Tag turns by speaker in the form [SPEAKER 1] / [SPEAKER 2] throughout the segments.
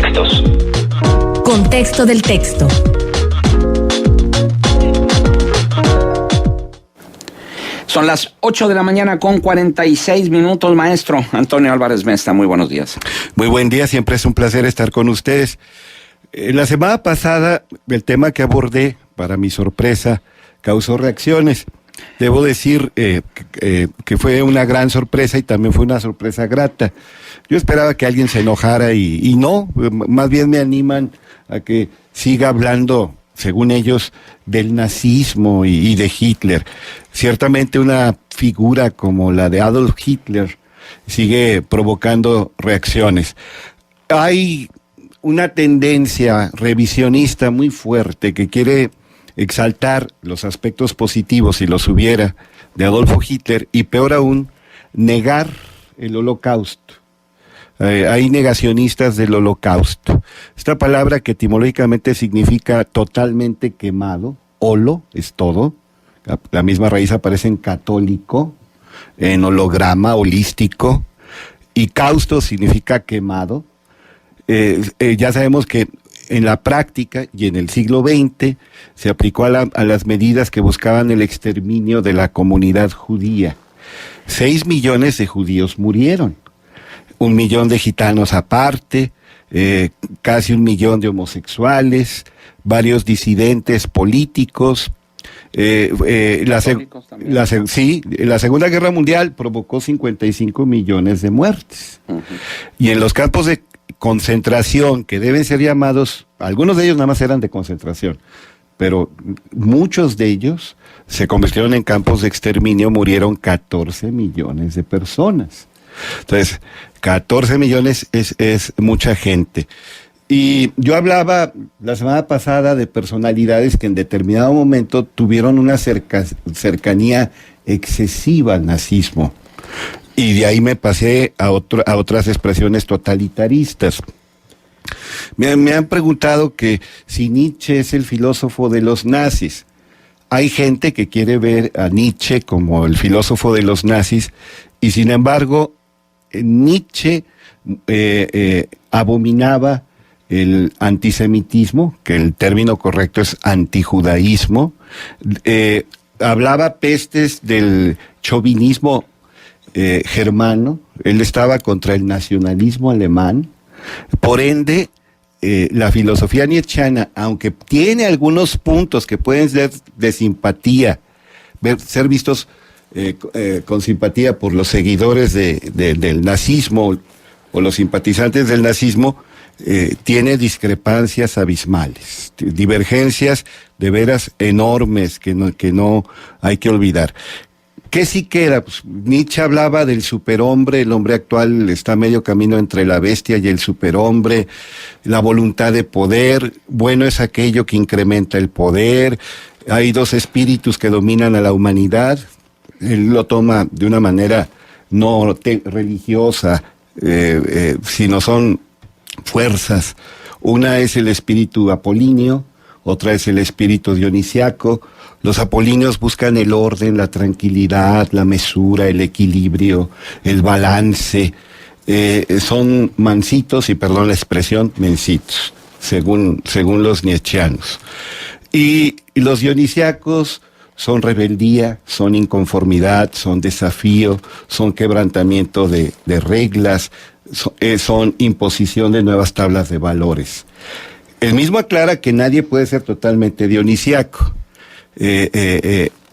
[SPEAKER 1] textos.
[SPEAKER 2] Contexto del texto.
[SPEAKER 3] Son las 8 de la mañana con 46 minutos, maestro Antonio Álvarez Mesta. Muy buenos días.
[SPEAKER 4] Muy buen día, siempre es un placer estar con ustedes. La semana pasada, el tema que abordé, para mi sorpresa, causó reacciones. Debo decir que fue una gran sorpresa y también fue una sorpresa grata. Yo esperaba que alguien se enojara y no, más bien me animan a que siga hablando, según ellos, del nazismo y de Hitler. Ciertamente una figura como la de Adolf Hitler sigue provocando reacciones. Hay una tendencia revisionista muy fuerte que quiere exaltar los aspectos positivos, si los hubiera, de Adolfo Hitler, y peor aún, negar el Holocausto. Hay negacionistas del Holocausto. Esta palabra que etimológicamente significa totalmente quemado, holo es todo, la misma raíz aparece en católico, en holograma, holístico, y causto significa quemado. Ya sabemos que en la práctica y en el siglo XX se aplicó a las medidas que buscaban el exterminio de la comunidad judía. 6 millones de judíos murieron. 1 millón de gitanos aparte, casi 1 millón de homosexuales, varios disidentes políticos. La Segunda Guerra Mundial provocó 55 millones de muertes. Uh-huh. Y en los campos de concentración, que deben ser llamados, algunos de ellos nada más eran de concentración, pero muchos de ellos se convirtieron en campos de exterminio, murieron 14 millones de personas. Entonces, 14 millones es mucha gente. Y yo hablaba la semana pasada de personalidades que en determinado momento tuvieron una cercanía excesiva al nazismo. Y de ahí me pasé a otras expresiones totalitaristas. Me han preguntado que si Nietzsche es el filósofo de los nazis. Hay gente que quiere ver a Nietzsche como el filósofo de los nazis, y sin embargo, Nietzsche abominaba el antisemitismo, que el término correcto es antijudaísmo, hablaba pestes del chauvinismo germano, él estaba contra el nacionalismo alemán. Por ende, la filosofía nietzscheana, aunque tiene algunos puntos que pueden ser de simpatía, ser vistos con simpatía por los seguidores del nazismo o los simpatizantes del nazismo, tiene discrepancias abismales, divergencias de veras enormes que no hay que olvidar. ¿Qué sí queda? Pues Nietzsche hablaba del superhombre, el hombre actual está a medio camino entre la bestia y el superhombre, la voluntad de poder, bueno es aquello que incrementa el poder, hay 2 espíritus que dominan a la humanidad, él lo toma de una manera no religiosa, sino son fuerzas, una es el espíritu apolíneo, otra es el espíritu dionisiaco. Los apolíneos buscan el orden, la tranquilidad, la mesura, el equilibrio, el balance. Son mansitos, y perdón la expresión, mensitos, según los nietzscheanos. Y los dionisiacos son rebeldía, son inconformidad, son desafío, son quebrantamiento de reglas, son imposición de nuevas tablas de valores. El mismo aclara que nadie puede ser totalmente dionisiaco.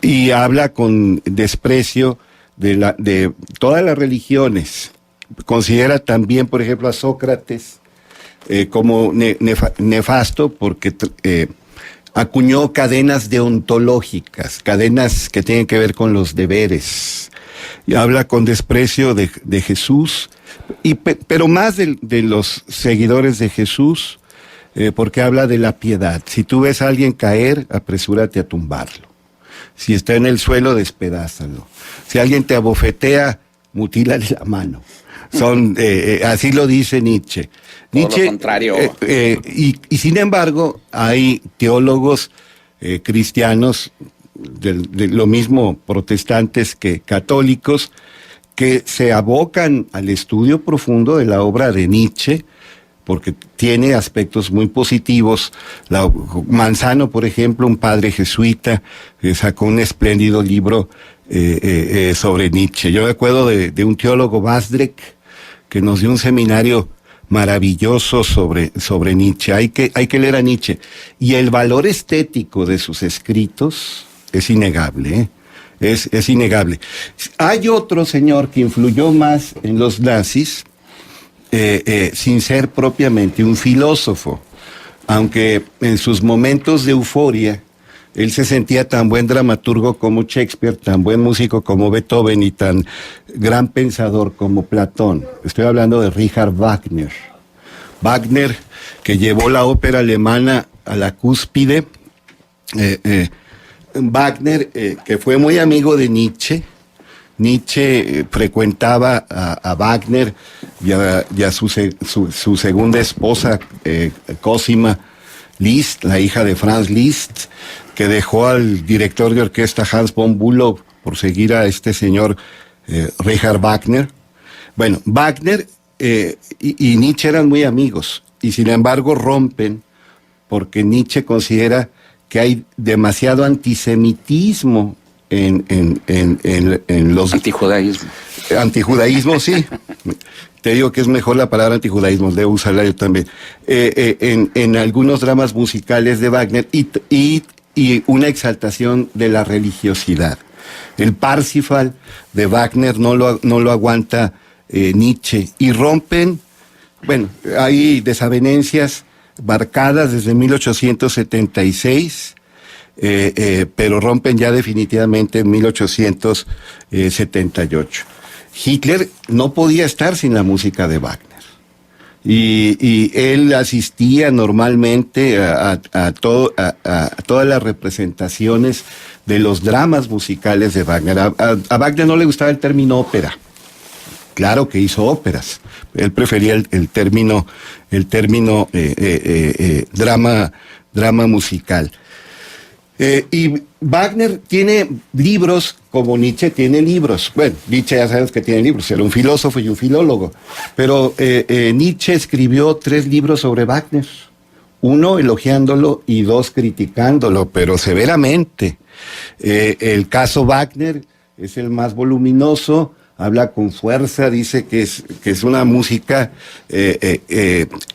[SPEAKER 4] Y habla con desprecio de todas las religiones. Considera también, por ejemplo, a Sócrates como nefasto porque acuñó cadenas deontológicas, cadenas que tienen que ver con los deberes. Y habla con desprecio de Jesús, pero más de los seguidores de Jesús, porque habla de la piedad. Si tú ves a alguien caer, apresúrate a tumbarlo. Si está en el suelo, despedázalo. Si alguien te abofetea, mutílale la mano. Así lo dice Nietzsche.
[SPEAKER 3] Todo lo contrario.
[SPEAKER 4] Y sin embargo, hay teólogos cristianos, de lo mismo protestantes que católicos, que se abocan al estudio profundo de la obra de Nietzsche, porque tiene aspectos muy positivos. Manzano, por ejemplo, un padre jesuita, sacó un espléndido libro sobre Nietzsche. Yo me acuerdo de un teólogo, Basdrek, que nos dio un seminario maravilloso sobre Nietzsche. Hay que leer a Nietzsche. Y el valor estético de sus escritos es innegable, ¿eh? Es innegable. Hay otro señor que influyó más en los nazis, sin ser propiamente un filósofo, aunque en sus momentos de euforia él se sentía tan buen dramaturgo como Shakespeare, tan buen músico como Beethoven y tan gran pensador como Platón. Estoy hablando de Richard Wagner. Wagner, que llevó la ópera alemana a la cúspide. Wagner, que fue muy amigo de Nietzsche. Nietzsche frecuentaba a Wagner y a su segunda esposa, Cosima Liszt, la hija de Franz Liszt, que dejó al director de orquesta Hans von Bülow por seguir a este señor Richard Wagner. Bueno, Wagner y Nietzsche eran muy amigos, y sin embargo rompen porque Nietzsche considera que hay demasiado antisemitismo en los...
[SPEAKER 3] Antijudaísmo.
[SPEAKER 4] Antijudaísmo, sí. Te digo que es mejor la palabra antijudaísmo, debo usarla yo también. En algunos dramas musicales de Wagner y una exaltación de la religiosidad. El Parsifal de Wagner no lo aguanta Nietzsche, y rompen. Bueno, hay desavenencias marcadas desde 1876, pero rompen ya definitivamente en 1878. Hitler no podía estar sin la música de Wagner. Y él asistía normalmente a todas las representaciones de los dramas musicales de Wagner. A Wagner no le gustaba el término ópera. Claro que hizo óperas. Él prefería el término drama musical. Y Wagner tiene libros como Nietzsche tiene libros. Bueno, Nietzsche ya sabes que tiene libros, era un filósofo y un filólogo. Pero Nietzsche escribió 3 libros sobre Wagner. 1 elogiándolo y 2 criticándolo, pero severamente. El caso Wagner es el más voluminoso, habla con fuerza, dice que es una música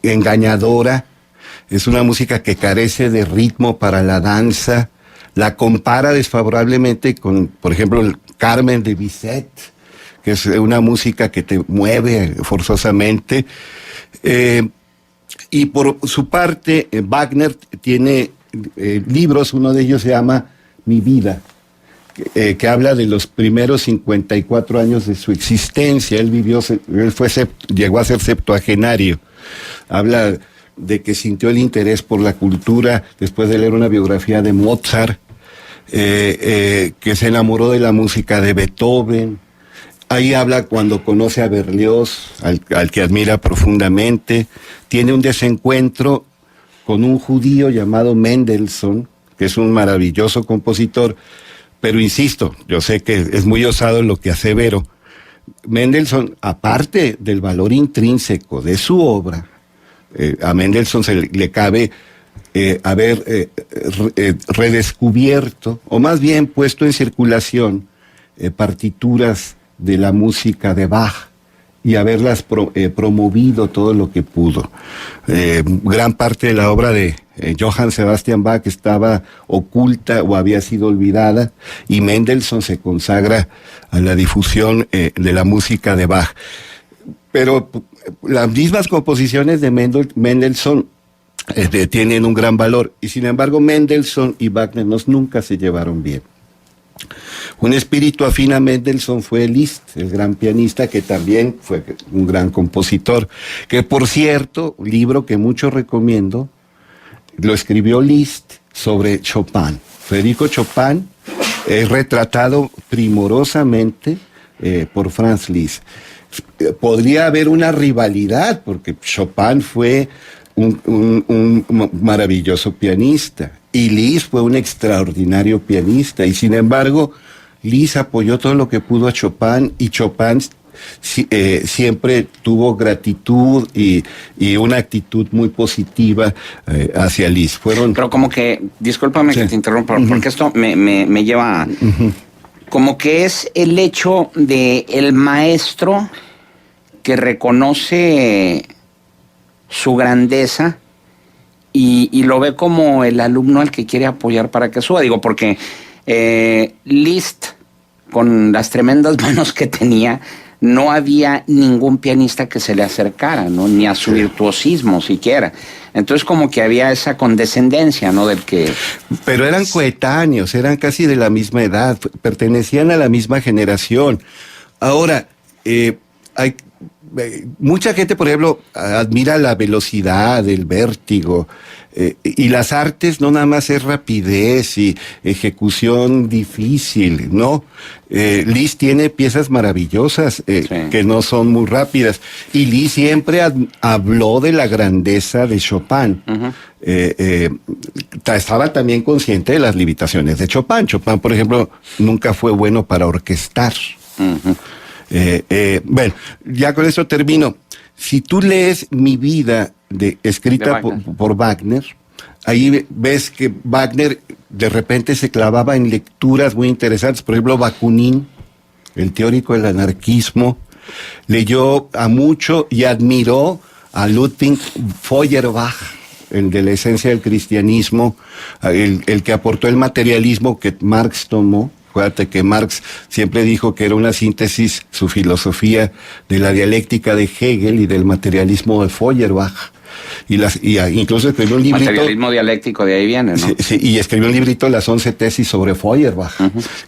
[SPEAKER 4] engañadora. Es una música que carece de ritmo para la danza. La compara desfavorablemente con, por ejemplo, el Carmen de Bizet, que es una música que te mueve forzosamente. Y por su parte, Wagner tiene libros, uno de ellos se llama Mi vida, que habla de los primeros 54 años de su existencia. Llegó a ser septuagenario. Habla de que sintió el interés por la cultura después de leer una biografía de Mozart, que se enamoró de la música de Beethoven. Ahí habla cuando conoce a Berlioz, al que admira profundamente. Tiene un desencuentro con un judío llamado Mendelssohn, que es un maravilloso compositor, pero insisto, yo sé que es muy osado lo que asevero. Mendelssohn, aparte del valor intrínseco de su obra, a Mendelssohn le cabe haber redescubierto, o más bien puesto en circulación, partituras de la música de Bach y haberlas promovido todo lo que pudo. Gran parte de la obra de Johann Sebastian Bach estaba oculta o había sido olvidada, y Mendelssohn se consagra a la difusión de la música de Bach. Pero las mismas composiciones de Mendelssohn tienen un gran valor, y sin embargo Mendelssohn y Wagner nunca se llevaron bien. Un espíritu afín a Mendelssohn fue Liszt, el gran pianista, que también fue un gran compositor, que por cierto, un libro que mucho recomiendo, lo escribió Liszt sobre Chopin. Federico Chopin es retratado primorosamente por Franz Liszt. Podría haber una rivalidad, porque Chopin fue un maravilloso pianista y Liszt fue un extraordinario pianista, y sin embargo Liszt apoyó todo lo que pudo a Chopin, y Chopin siempre tuvo gratitud y una actitud muy positiva hacia Liszt.
[SPEAKER 3] Pero como que, discúlpame que te interrumpa, porque esto me lleva a... Como que es el hecho de el maestro que reconoce su grandeza y lo ve como el alumno al que quiere apoyar para que suba. Digo, porque Liszt, con las tremendas manos que tenía, no había ningún pianista que se le acercara, ¿no? Ni a su virtuosismo siquiera. Entonces como que había esa condescendencia, ¿no? Del que...
[SPEAKER 4] Pero eran coetáneos, eran casi de la misma edad, pertenecían a la misma generación. Ahora, hay mucha gente, por ejemplo, admira la velocidad, el vértigo, y las artes no nada más es rapidez y ejecución difícil, ¿no? Liszt tiene piezas maravillosas que no son muy rápidas, y Liszt siempre habló de la grandeza de Chopin. Estaba también consciente de las limitaciones de Chopin. Chopin, por ejemplo, nunca fue bueno para orquestar. Bueno, ya con esto termino. Si tú lees Mi vida, escrita por Wagner, ahí ves que Wagner de repente se clavaba en lecturas muy interesantes. Por ejemplo, Bakunin, el teórico del anarquismo, leyó a mucho y admiró a Ludwig Feuerbach, el de la esencia del cristianismo, el que aportó el materialismo que Marx tomó. Acuérdate que Marx siempre dijo que era una síntesis, su filosofía, de la dialéctica de Hegel y del materialismo de Feuerbach. Incluso escribió un librito...
[SPEAKER 3] Materialismo dialéctico, de ahí viene, ¿no?
[SPEAKER 4] Sí, y escribió un librito, Las 11 tesis sobre Feuerbach,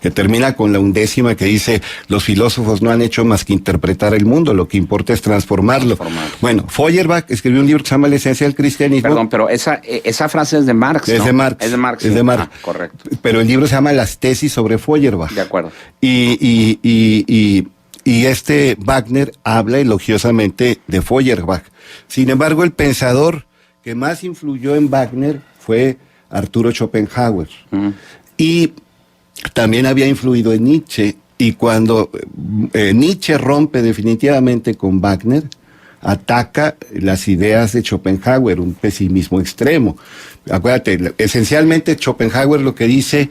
[SPEAKER 4] que termina con la 11ª, que dice: los filósofos no han hecho más que interpretar el mundo, lo que importa es transformarlo. Bueno, Feuerbach escribió un libro que se llama La esencia del cristianismo.
[SPEAKER 3] Perdón, pero esa frase es de Marx, ¿no?
[SPEAKER 4] Es de Marx.
[SPEAKER 3] Es de Marx.
[SPEAKER 4] Es de Marx.
[SPEAKER 3] Correcto.
[SPEAKER 4] Pero el libro se llama Las tesis sobre Feuerbach.
[SPEAKER 3] De acuerdo.
[SPEAKER 4] Y este Wagner habla elogiosamente de Feuerbach. Sin embargo, el pensador que más influyó en Wagner fue Arturo Schopenhauer. Y también había influido en Nietzsche. Y cuando Nietzsche rompe definitivamente con Wagner, ataca las ideas de Schopenhauer, un pesimismo extremo. Acuérdate, esencialmente Schopenhauer lo que dice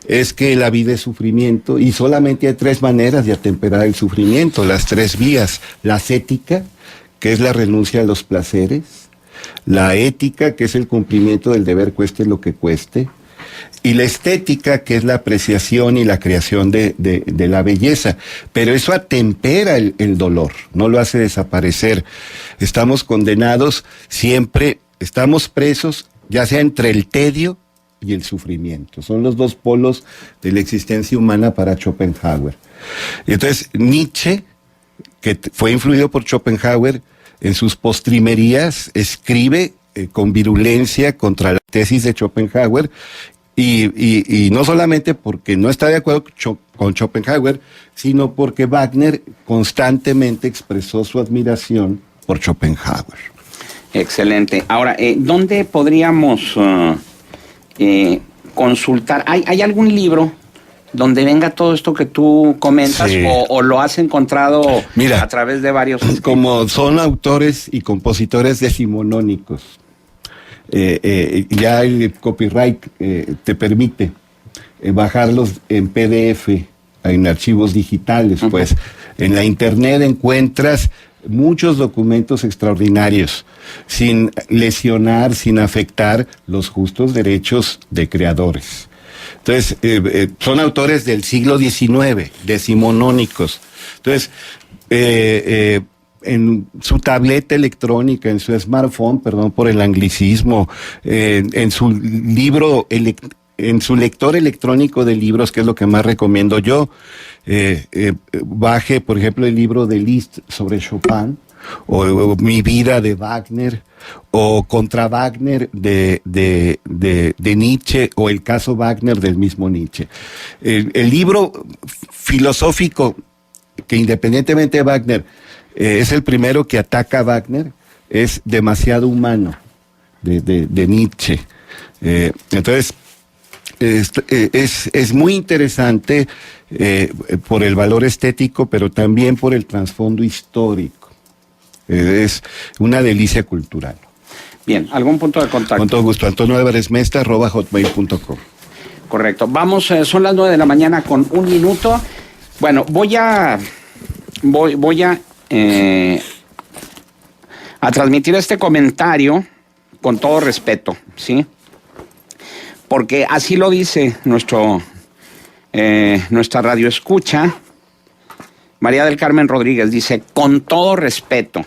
[SPEAKER 4] es que la vida es sufrimiento y solamente hay 3 maneras de atemperar el sufrimiento, las 3 vías: la ascética, que es la renuncia a los placeres; la ética, que es el cumplimiento del deber cueste lo que cueste; y la estética, que es la apreciación y la creación de la belleza. Pero eso atempera el dolor, no lo hace desaparecer. Estamos condenados siempre, estamos presos, ya sea entre el tedio y el sufrimiento. Son los 2 polos de la existencia humana para Schopenhauer. Y entonces Nietzsche, que fue influido por Schopenhauer, en sus postrimerías escribe con virulencia contra la tesis de Schopenhauer, y no solamente porque no está de acuerdo con Schopenhauer, sino porque Wagner constantemente expresó su admiración por Schopenhauer.
[SPEAKER 3] Excelente. Ahora, ¿dónde podríamos consultar? ¿Hay algún libro donde venga todo esto que tú comentas, sí, o lo has encontrado a través de varios escritos?
[SPEAKER 4] Como son autores y compositores decimonónicos, ya el copyright te permite bajarlos en PDF, en archivos digitales, pues en la internet encuentras muchos documentos extraordinarios, sin lesionar, sin afectar los justos derechos de creadores. Entonces, son autores del siglo XIX, decimonónicos. Entonces, en su tableta electrónica, en su smartphone, perdón por el anglicismo, en su libro, en su lector electrónico de libros, que es lo que más recomiendo yo, baje, por ejemplo, el libro de Liszt sobre Chopin, o Mi vida de Wagner, o Contra Wagner de Nietzsche, o El caso Wagner del mismo Nietzsche. El libro filosófico que, independientemente de Wagner, es el primero que ataca a Wagner, es Demasiado humano, de Nietzsche. Entonces, es muy interesante por el valor estético, pero también por el trasfondo histórico. Es una delicia cultural.
[SPEAKER 3] Bien, ¿algún punto de contacto?
[SPEAKER 4] Con todo gusto, antonioalvarezmesta@hotmail.com.
[SPEAKER 3] Correcto. Vamos, son las 9 de la mañana con 1 minuto. Bueno, voy a transmitir este comentario con todo respeto, ¿sí? Porque así lo dice nuestra radio escucha, María del Carmen Rodríguez, dice, con todo respeto,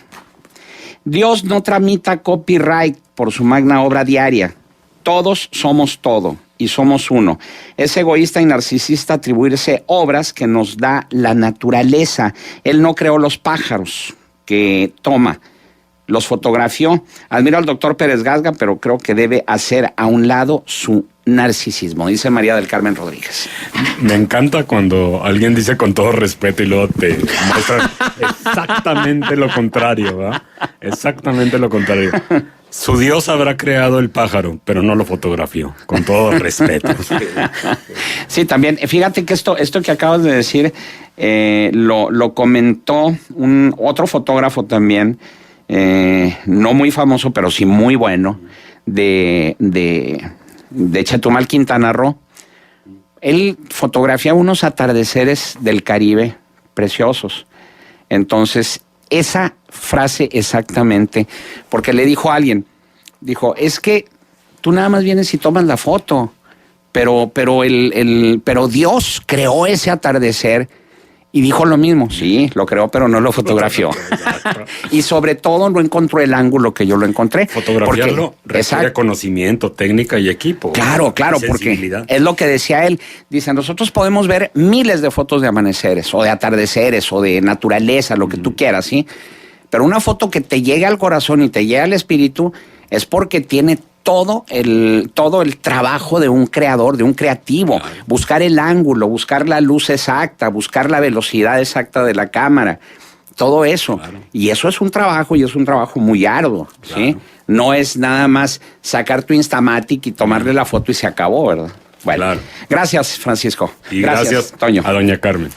[SPEAKER 3] Dios no tramita copyright por su magna obra diaria. Todos somos todo y somos uno. Es egoísta y narcisista atribuirse obras que nos da la naturaleza. Él no creó los pájaros que toma, los fotografió. Admiro al doctor Pérez Gasga, pero creo que debe hacer a un lado su narcisismo, dice María del Carmen Rodríguez.
[SPEAKER 1] Me encanta cuando alguien dice con todo respeto y luego te muestra exactamente lo contrario, ¿verdad? Exactamente lo contrario. Su Dios habrá creado el pájaro, pero no lo fotografió, con todo respeto.
[SPEAKER 3] Sí, también, fíjate que esto que acabas de decir lo comentó otro fotógrafo también, no muy famoso, pero sí muy bueno, de Chetumal, Quintana Roo. Él fotografía unos atardeceres del Caribe preciosos. Entonces, esa frase exactamente, porque le dijo a alguien, dijo, es que tú nada más vienes y tomas la foto, pero Dios creó ese atardecer. Y dijo lo mismo, sí, lo creó, pero no lo fotografió. Y sobre todo no encontró el ángulo que yo lo encontré.
[SPEAKER 1] Fotografiarlo requiere conocimiento, técnica y equipo.
[SPEAKER 3] Claro, porque es lo que decía él. Dice, nosotros podemos ver miles de fotos de amaneceres, o de atardeceres, o de naturaleza, lo que tú quieras, ¿sí? Pero una foto que te llegue al corazón y te llegue al espíritu es porque tiene todo el trabajo de un creador, de un creativo. Claro. Buscar el ángulo, buscar la luz exacta, buscar la velocidad exacta de la cámara, todo eso. Claro. Y eso es un trabajo, y es un trabajo muy arduo, claro. ¿Sí? No es nada más sacar tu Instamatic y tomarle la foto y se acabó, ¿verdad? Bueno, claro. Gracias, Francisco.
[SPEAKER 1] Y gracias,
[SPEAKER 3] Toño.
[SPEAKER 1] A doña Carmen.